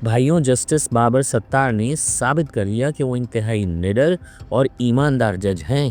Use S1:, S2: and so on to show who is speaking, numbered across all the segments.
S1: بھائیوں، جسٹس بابر ستار نے ثابت کر دیا کہ وہ انتہائی نڈر اور ایماندار جج ہیں،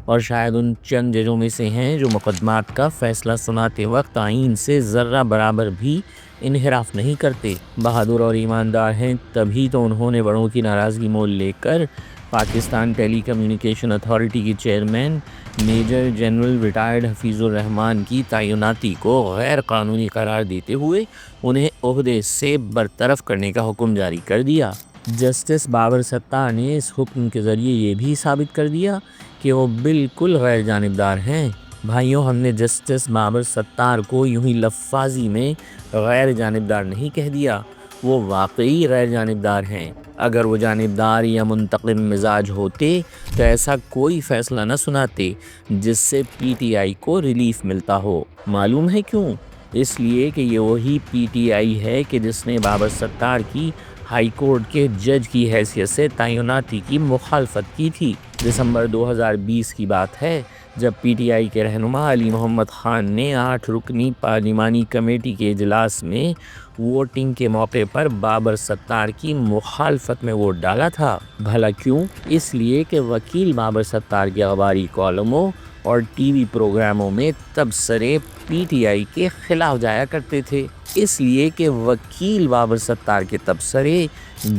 S1: اور شاید ان چند ججوں میں سے ہیں جو مقدمات کا فیصلہ سناتے وقت آئین سے ذرہ برابر بھی انحراف نہیں کرتے۔ بہادر اور ایماندار ہیں تبھی تو انہوں نے بڑوں کی ناراضگی مول لے کر پاکستان ٹیلی کمیونیکیشن اتھارٹی کے chairman major general retired Hafeez ur Rahman کی تعیناتی کو غیر قانونی قرار دیتے ہوئے انہیں عہدے سے برطرف کرنے کا حکم جاری کر دیا۔ جسٹس بابر ستار نے اس حکم کے ذریعے یہ بھی ثابت کر دیا کہ وہ بالکل غیر جانبدار ہیں۔ بھائیوں، ہم نے جسٹس بابر ستار کو یوں ہی لفاظی میں غیر جانبدار نہیں کہہ دیا، وہ واقعی غیر جانبدار ہیں۔ اگر وہ جانبدار یا منتقم مزاج ہوتے تو ایسا کوئی فیصلہ نہ سناتے جس سے پی ٹی آئی کو ریلیف ملتا ہو۔ معلوم ہے کیوں؟ اس لیے کہ یہ وہی پی ٹی آئی ہے کہ جس نے بابر ستار کی ہائی کورٹ کے جج کی حیثیت سے تعیناتی کی مخالفت کی تھی۔ دسمبر 2020 کی بات ہے جب پی ٹی آئی کے رہنما علی محمد خان نے 8 رکنی پارلیمانی کمیٹی کے اجلاس میں ووٹنگ کے موقع پر بابر ستار کی مخالفت میں ووٹ ڈالا تھا۔ بھلا کیوں؟ اس لیے کہ وکیل بابر ستار کے اخباری کالموں اور ٹی وی پروگراموں میں تبصرے پی ٹی آئی کے خلاف جایا کرتے تھے۔ اس لیے کہ وکیل بابر ستار کے تبصرے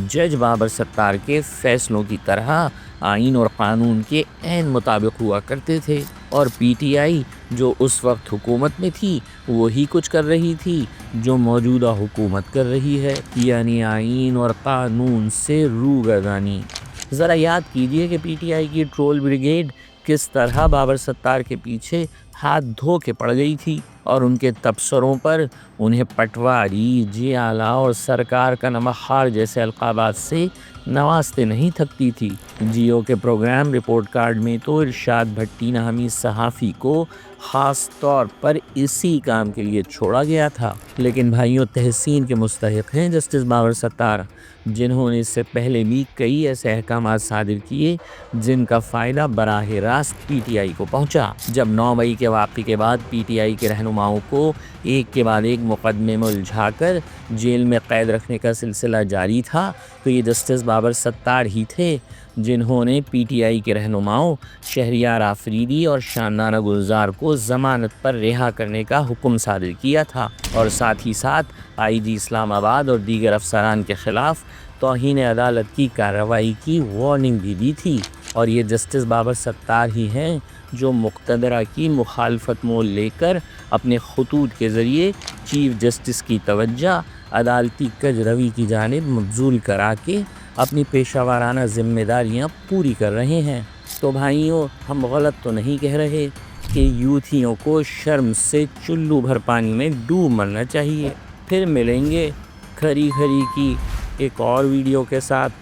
S1: جج بابر ستار کے فیصلوں کی طرح آئین اور قانون کے عین مطابق ہوا کرتے تھے، اور پی ٹی آئی جو اس وقت حکومت میں تھی وہی کچھ کر رہی تھی جو موجودہ حکومت کر رہی ہے، یعنی آئین اور قانون سے روگردانی۔ ذرا یاد کیجئے کہ پی ٹی آئی کی ٹرول بریگیڈ کس طرح بابر ستار کے پیچھے ہاتھ دھو کے پڑ گئی تھی، اور ان کے تبصروں پر انہیں پٹواری، جیالہ اور سرکار کا نمکخوار جیسے القابات سے نوازتے نہیں تھکتی تھی۔ جیو کے پروگرام رپورٹ کارڈ میں تو ارشاد بھٹی نامی صحافی کو خاص طور پر اسی کام کے لیے چھوڑا گیا تھا۔ لیکن بھائیوں، تحسین کے مستحق ہیں جسٹس بابر ستار، جنہوں نے اس سے پہلے بھی کئی ایسے احکامات صادر کیے جن کا فائدہ براہ راست پی ٹی آئی کو پہنچا۔ جب 9 مئی کے واقعے کے بعد پی ٹی آئی کے رہنماؤں کو ایک کے بعد ایک مقدمے میں الجھا کر جیل میں قید رکھنے کا سلسلہ جاری تھا تو یہ جسٹس بابر ستار ہی تھے جنہوں نے پی ٹی آئی کے رہنماؤں شہریار آفریدی اور شاندانہ گلزار کو ضمانت پر رہا کرنے کا حکم صادر کیا تھا، اور ساتھ ہی ساتھ آئی جی اسلام آباد اور دیگر افسران کے خلاف توہین عدالت کی کارروائی کی وارننگ بھی دی تھی۔ اور یہ جسٹس بابر ستار ہی ہیں جو مقتدرہ کی مخالفت مول لے کر اپنے خطوط کے ذریعے چیف جسٹس کی توجہ عدالتی کج روی کی جانب مبذول کرا کے اپنی پیشہ ورانہ ذمہ داریاں پوری کر رہے ہیں۔ تو بھائیوں، ہم غلط تو نہیں کہہ رہے کہ یوتھیوں کو شرم سے چلو بھر پانی میں ڈوب مرنا چاہیے۔ پھر ملیں گے کھری کھری کی ایک اور ویڈیو کے ساتھ۔